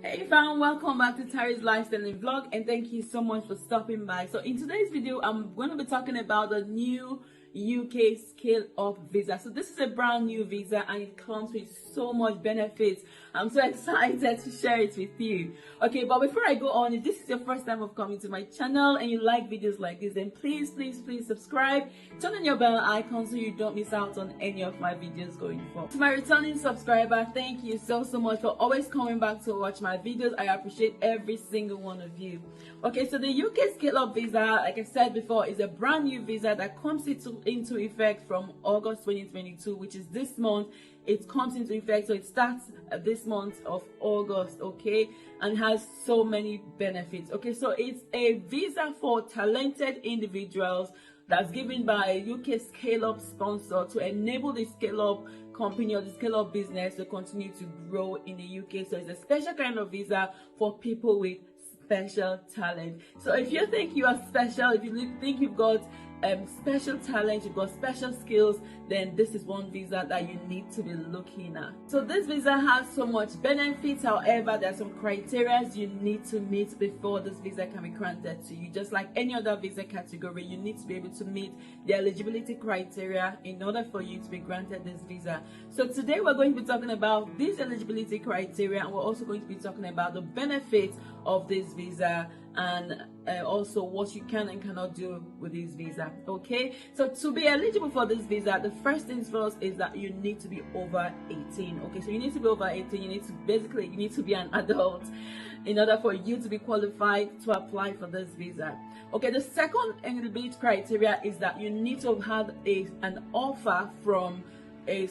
Hey fam, welcome back to Tari's Lifestyle Vlog, and thank you so much for stopping by. So in today's video, I'm going to be talking about the new UK Scale Up visa. So this is a brand new visa and it comes with so much benefits. I'm so excited to share it with you. Okay, but before I go on, if this is your first time of coming to my channel and you like videos like this, then please subscribe, turn on your bell icon so you don't miss out on any of my videos going forward. To my returning subscriber, thank you so much for always coming back to watch my videos. I appreciate every single one of you. Okay, so the UK Scale Up visa, like I said before, is a brand new visa that comes into effect from August 2022, which is this month. It comes into effect, so it starts this month of August, okay, and has so many benefits. Okay, so it's a visa for talented individuals that's given by a UK Scale Up sponsor to enable the Scale Up company or the Scale Up business to continue to grow in the UK. So it's a special kind of visa for people with special talent. So if you think you are special, if you think you've got special talent, you've got special skills, then this is one visa that you need to be looking at. So this visa has so much benefits. However, there are some criteria you need to meet before this visa can be granted to you. Just like any other visa category, you need to be able to meet the eligibility criteria in order for you to be granted this visa. So today we're going to be talking about these eligibility criteria, and we're also going to be talking about the benefits of this visa and also what you can and cannot do with this visa. Okay, so to be eligible for this visa, the first things first is that you need to be over 18. Okay, so you need to be over 18. You need to be an adult in order for you to be qualified to apply for this visa. Okay, the second eligibility criteria is that you need to have an offer from a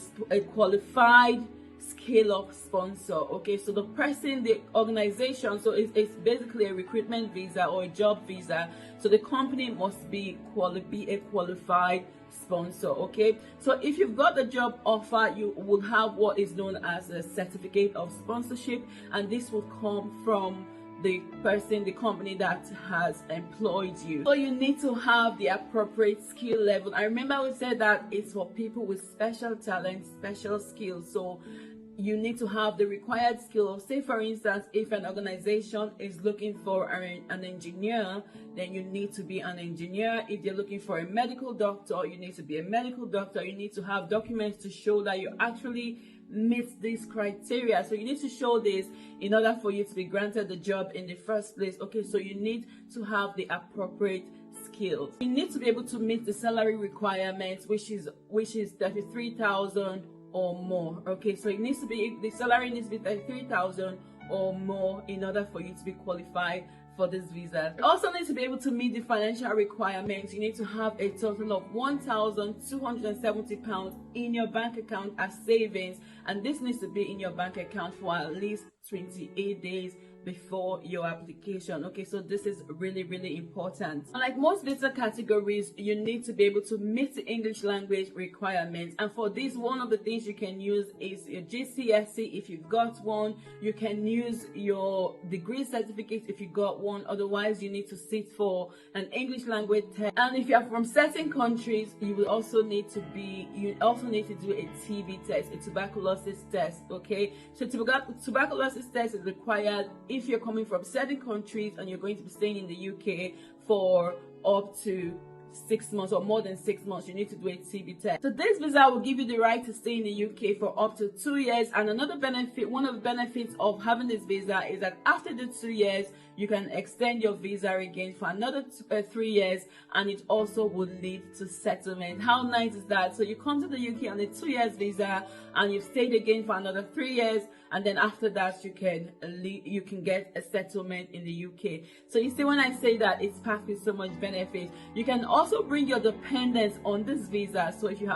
qualified Scale Up sponsor. Okay, so the person, the organization, so it's basically a recruitment visa or a job visa, so the company must be a qualified sponsor. Okay, so if you've got the job offer, you will have what is known as a certificate of sponsorship, and this will come from the company that has employed you. So you need to have the appropriate skill level. I remember we said that it's for people with special talent, special skills. So you need to have the required skill. Say for instance, if an organization is looking for an engineer, then you need to be an engineer. If they're looking for a medical doctor, you need to be a medical doctor. You need to have documents to show that you actually meet these criteria. So you need to show this in order for you to be granted the job in the first place. Okay, so you need to have the appropriate skills. You need to be able to meet the salary requirements, which is 33,000 or more. Okay, so the salary needs to be 33,000 or more in order for you to be qualified for this visa. You also need to be able to meet the financial requirements. You need to have a total of £1,270 in your bank account as savings, and this needs to be in your bank account for at least 28 days before your application. Okay, so this is really important. Like most visa categories, you need to be able to meet the English language requirements, and for this, one of the things you can use is your GCSE if you've got one. You can use your degree certificate if you got one. Otherwise, you need to sit for an English language test, and if you are from certain countries, you will also need to do a TB test, a tuberculosis test. Okay, so tuberculosis test is required if you're coming from certain countries and you're going to be staying in the UK for up to 6 months or more than 6 months. You need to do a TB test. So this visa will give you the right to stay in the UK for up to 2 years. And one of the benefits of having this visa is that after the 2 years, you can extend your visa again for another 3 years, and it also would lead to settlement. How nice is that? So you come to the UK on a 2 years visa and you've stayed again for another 3 years, and then after that you can get a settlement in the UK. So you see, when I say that it's packed with so much benefit, you can also bring your dependents on this visa. So if you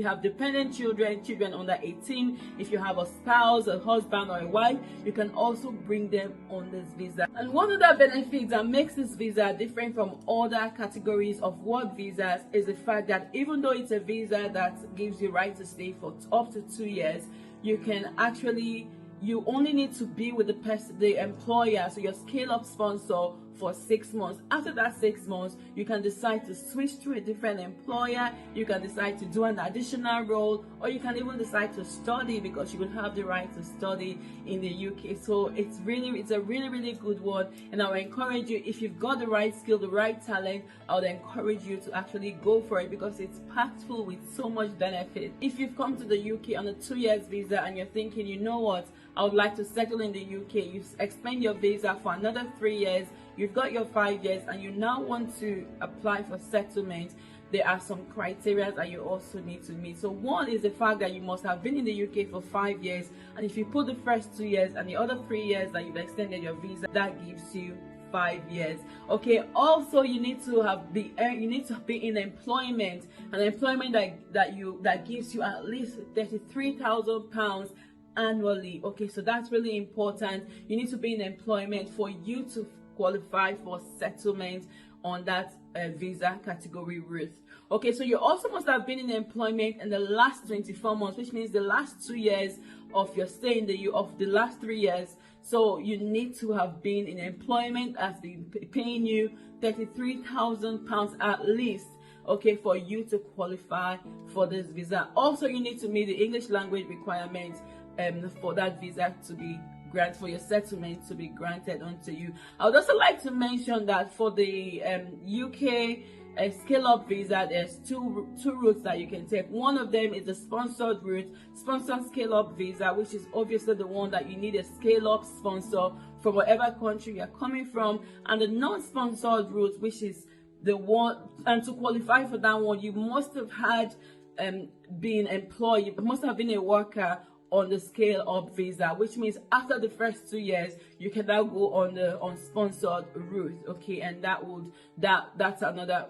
have dependent children under 18, if you have a spouse, a husband or a wife, you can also bring them on this visa. And one of the benefits that makes this visa different from other categories of work visas is the fact that even though it's a visa that gives you right to stay for up to 2 years, you only need to be with the employer, so your Scale Up sponsor, for 6 months. After that 6 months, you can decide to switch to a different employer, you can decide to do an additional role, or you can even decide to study, because you will have the right to study in the UK. So it's a really good one, and I would encourage you, if you've got the right skill, the right talent, I would encourage you to actually go for it, because it's packed full with so much benefit. If you've come to the UK on a 2 years visa and you're thinking, you know what, I would like to settle in the UK, you extend your visa for another 3 years, you've got your 5 years, and you now want to apply for settlement, there are some criteria that you also need to meet. So one is the fact that you must have been in the UK for 5 years, and if you put the first 2 years and the other 3 years that you've extended your visa, that gives you 5 years. Okay, also you need to be in employment, an employment that gives you at least £33,000 annually. Okay, so that's really important. You need to be in employment for you to qualify for settlement on that visa category route. Okay, so you also must have been in employment in the last 24 months, which means the last 2 years of your stay in the of the last 3 years. So you need to have been in employment as they paying you £33,000 at least, okay, for you to qualify for this visa. Also, you need to meet the English language requirements for that visa to be granted, for your settlement to be granted onto you. I would also like to mention that for the UK scale-up visa, there's two routes that you can take. One of them is the sponsored route, sponsored scale-up visa, which is obviously the one that you need a scale-up sponsor from whatever country you're coming from, and the non-sponsored route, which is the one, and to qualify for that one, you must have had been employed, you must have been a worker on the scale up visa, which means after the first 2 years you can now go on the unsponsored route. Okay, and that's another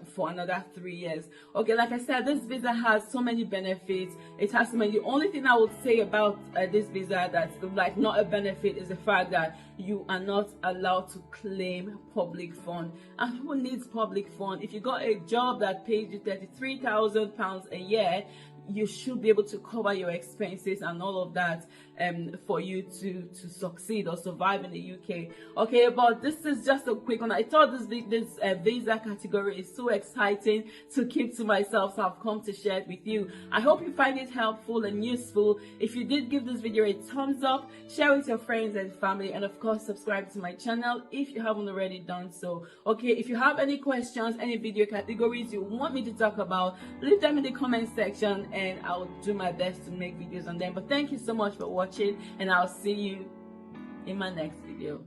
3 years. Okay, like I said, this visa has so many benefits. It has so many. The only thing I would say about this visa that's like not a benefit is the fact that you are not allowed to claim public fund. And who needs public fund? If you got a job that pays you £33,000 a year, you should be able to cover your expenses and all of that for you to succeed or survive in the UK. Okay, but this is just a quick one. I thought this visa category is so exciting to keep to myself, so I've come to share it with you. I hope you find it helpful and useful. If you did, give this video a thumbs up, share with your friends and family, and of course subscribe to my channel if you haven't already done so. Okay, if you have any questions, any video categories you want me to talk about, leave them in the comment section and I'll do my best to make videos on them. But thank you so much for watching, and I'll see you in my next video.